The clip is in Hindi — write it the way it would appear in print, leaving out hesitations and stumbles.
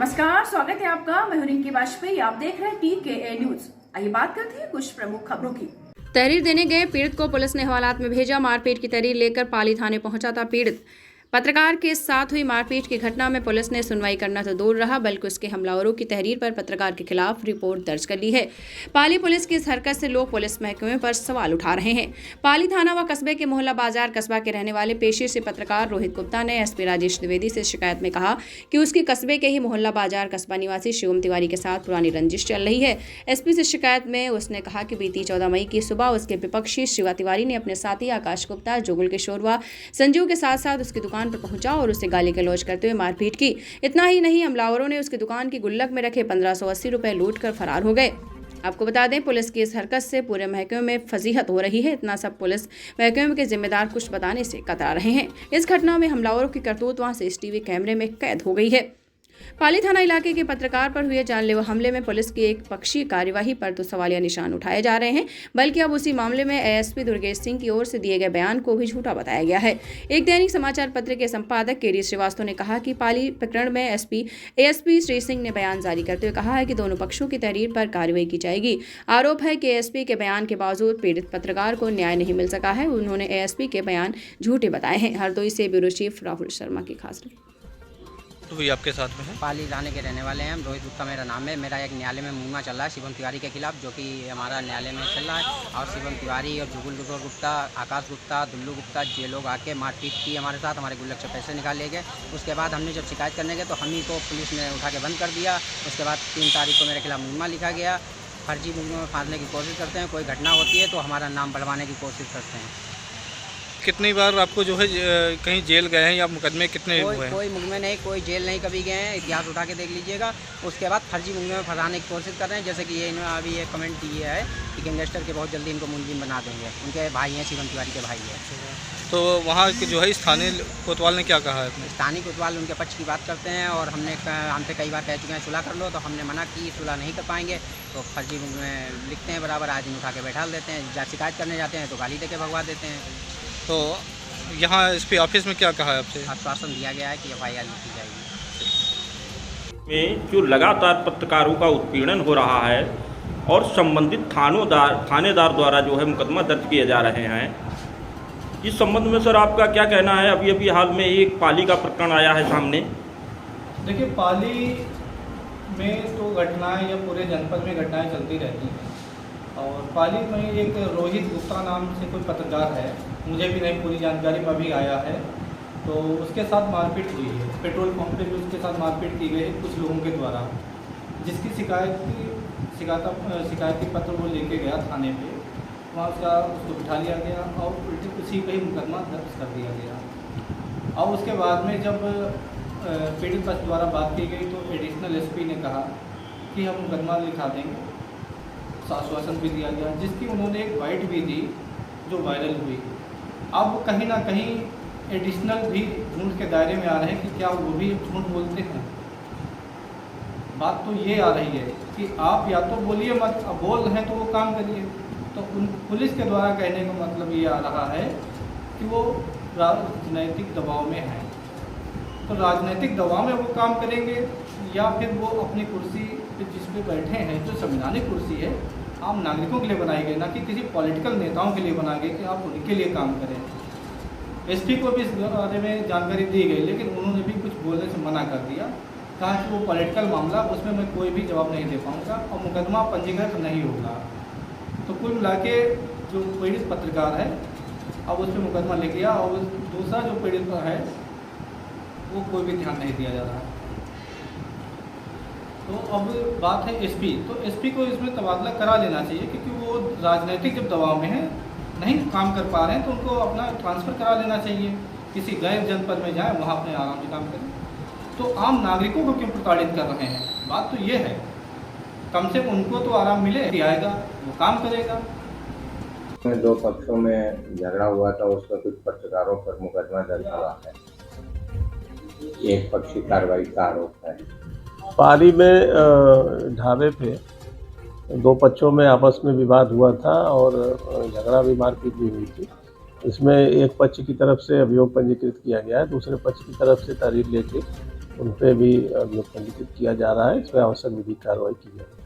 नमस्कार, स्वागत है आपका। मैं हूं रिंकी वाजपेयी। आप देख रहे हैं PKA न्यूज। आइए बात करते हैं कुछ प्रमुख खबरों की। तहरीर देने गए पीड़ित को पुलिस ने हवालात में भेजा। मारपीट की तहरीर लेकर पाली थाने पहुंचा था पीड़ित। पत्रकार के साथ हुई मारपीट की घटना में पुलिस ने सुनवाई करना तो दूर रहा, बल्कि उसके हमलावरों की तहरीर पर पत्रकार के खिलाफ रिपोर्ट दर्ज कर ली है। पाली पुलिस की इस हरकत से लोग पुलिस महकमे पर सवाल उठा रहे हैं। पाली थाना व कस्बे के मोहल्ला बाजार कस्बा के रहने वाले पेशे से पत्रकार रोहित गुप्ता ने SP राजेश द्विवेदी से शिकायत में कहा कि उसकी कस्बे के ही मोहल्ला बाजार कस्बा निवासी शिवम तिवारी के साथ पुरानी रंजिश चल रही है। SP से शिकायत में उसने कहा कि बीती 14 मई की सुबह उसके विपक्षी शिवा तिवारी ने अपने साथी आकाश गुप्ता, जुगल किशोर व संजू के साथ साथ उसकी दुकान पर पहुंचा और उसे गाली गलौज करते हुए मारपीट की। इतना ही नहीं, हमलावरों ने उसकी दुकान की गुल्लक में रखे 1580 रुपए लूट कर फरार हो गए। आपको बता दें, पुलिस की इस हरकत से पूरे महकमे में फजीहत हो रही है। इतना सब पुलिस महकमे के जिम्मेदार कुछ बताने से कतरा रहे हैं। इस घटना में हमलावरों की करतूत वहां CCTV कैमरे में कैद हो गई है। पाली थाना इलाके के पत्रकार पर हुए जानलेवा हमले में पुलिस की एक पक्षीय कार्यवाही पर तो सवालिया निशान उठाए जा रहे हैं, बल्कि अब उसी मामले में ASP दुर्गेश सिंह की ओर से दिए गए बयान को भी झूठा बताया गया है। एक दैनिक समाचार पत्र के संपादक KD श्रीवास्तव ने कहा कि पाली प्रकरण में ASP श्री सिंह ने बयान जारी करते हुए कहा है कि दोनों पक्षों की तहरीर पर कार्रवाई की जाएगी। आरोप है कि ASP के बयान के बावजूद पीड़ित पत्रकार को न्याय नहीं मिल सका है। उन्होंने ASP के बयान झूठे बताए हैं। हरदोई से ब्यूरो चीफ राहुल शर्मा की खास रिपोर्ट। तो भी आपके साथ में है। पाली थाने के रहने वाले हैं हम। रोहित गुप्ता मेरा नाम है। मेरा एक न्यायालय में मुकदमा चल रहा है शिवम तिवारी के खिलाफ, जो कि हमारा न्यायालय में चल रहा है। और शिवम तिवारी और जुगल किशोर गुप्ता, आकाश गुप्ता, दुल्लू गुप्ता, ये लोग आके मारपीट की हमारे साथ। हमारे गुल्लक से पैसे निकाल ले गए। उसके बाद हमने जब शिकायत करने गए तो हम ही को पुलिस ने उठा के बंद कर दिया। उसके बाद 3 तारीख को मेरे खिलाफ मुकदमा लिखा गया। फर्जी मुकदमे में फांसने की कोशिश करते हैं। कोई घटना होती है तो हमारा नाम बढ़वाने की कोशिश करते हैं। कितनी बार आपको जो है कहीं जेल गए हैं या मुकदमे कितने हुए हैं? कोई मुकदमे नहीं, कोई जेल नहीं कभी गए हैं। इतिहास उठा के देख लीजिएगा। उसके बाद फर्जी मुकदमे में फंसाने की कोशिश कर रहे हैं। जैसे कि ये इन्होंने अभी एक कमेंट दिया है कि गैंगस्टर के बहुत जल्दी इनको मुलजिम बना देंगे। उनके भाई हैं, शिवम तिवारी के भाई हैं। तो वहाँ के जो है स्थानीय कोतवाल ने क्या कहा है? स्थानीय कोतवाल उनके पक्ष की बात करते हैं और हमसे कई बार कह चुके हैं सुलह कर लो, तो हमने मना की, सुलह नहीं कर पाएंगे। तो फर्जी मुकदमे लिखते हैं बराबर, आज दिन उठा के बैठा देते हैं। शिकायत करने जाते हैं तो गाली दे के भगवा देते हैं। तो यहाँ SP ऑफिस में क्या कहा है आपसे? आश्वासन दिया गया है कि FIR लिखी जाएगी। में जो लगातार पत्रकारों का उत्पीड़न हो रहा है और संबंधित थानेदार द्वारा जो है मुकदमा दर्ज किए जा रहे हैं, इस संबंध में सर आपका क्या कहना है? अभी हाल में एक पाली का प्रकरण आया है सामने। देखिए, पाली में तो घटनाएं या पूरे जनपद में घटनाएं चलती रहती हैं। और पाली में एक रोहित गुप्ता नाम से कोई पत्रकार है, मुझे भी नहीं पूरी जानकारी में अभी आया है। तो उसके साथ मारपीट हुई है। पेट्रोल पंप पे भी उसके साथ मारपीट की गई है कुछ लोगों के द्वारा, जिसकी शिकायती पत्र वो लेके गया थाने पे। वहाँ उसको बिठा लिया गया और उसी पे ही मुकदमा दर्ज कर दिया गया। और उसके बाद में जब पीड़ित पक्ष द्वारा बात की गई तो एडिशनल SP ने कहा कि हम मुकदमा लिखा देंगे। आश्वासन भी दिया गया, जिसकी उन्होंने एक बाइट भी दी जो वायरल हुई। अब कहीं ना कहीं एडिशनल भी झूठ के दायरे में आ रहे हैं कि क्या वो भी झूठ बोलते हैं। बात तो ये आ रही है कि आप या तो बोलिए मत, अब बोल रहे हैं तो वो काम करिए। तो उन पुलिस के द्वारा कहने का मतलब ये आ रहा है कि वो राजनैतिक दबाव में है। तो राजनीतिक दबाव में वो काम करेंगे या फिर वो अपनी कुर्सी पे जिस पे बैठे हैं, जो संवैधानिक कुर्सी है, आम नागरिकों के लिए बनाई गई, ना कि किसी पॉलिटिकल नेताओं के लिए बनाई गई कि आप उनके लिए काम करें। SP को भी इस बारे में जानकारी दी गई, लेकिन उन्होंने भी कुछ बोलने से मना कर दिया। कहा कि वो पॉलिटिकल मामला, उसमें मैं कोई भी जवाब नहीं दे पाऊँगा और मुकदमा पंजीकृत नहीं होगा। तो कुल मिला के जो पीड़ित पत्रकार है अब उस पर मुकदमा लिख गया और दूसरा जो पीड़ित है वो कोई भी ध्यान नहीं दिया जा रहा है। तो अब बात है SP, तो SP को इसमें तबादला करा लेना चाहिए, क्योंकि वो राजनीतिक जब दबाव में है, नहीं काम कर पा रहे हैं, तो उनको अपना ट्रांसफ़र करा लेना चाहिए। किसी गैर जनपद में जाएं, वहाँ अपने आराम से काम करें। तो आम नागरिकों को क्यों प्रताड़ित कर रहे हैं? बात तो ये है, कम से कम उनको तो आराम मिले, आएगा वो काम करेगा। दो पक्षों में झगड़ा हुआ था, उसमें कुछ पत्रकारों पर मुकदमा दर्ज हुआ है। एक पक्षी कार्रवाई का आरोप है। पाली में ढाबे पे दो पक्षों में आपस में विवाद हुआ था और झगड़ा भी, मारपीट भी हुई थी। इसमें एक पक्ष की तरफ से अभियोग पंजीकृत किया गया है, दूसरे पक्ष की तरफ से तहरीर लेके उन पर भी अभियोग पंजीकृत किया जा रहा है। इस पर आवश्यक विधिक कार्रवाई की जाएगी।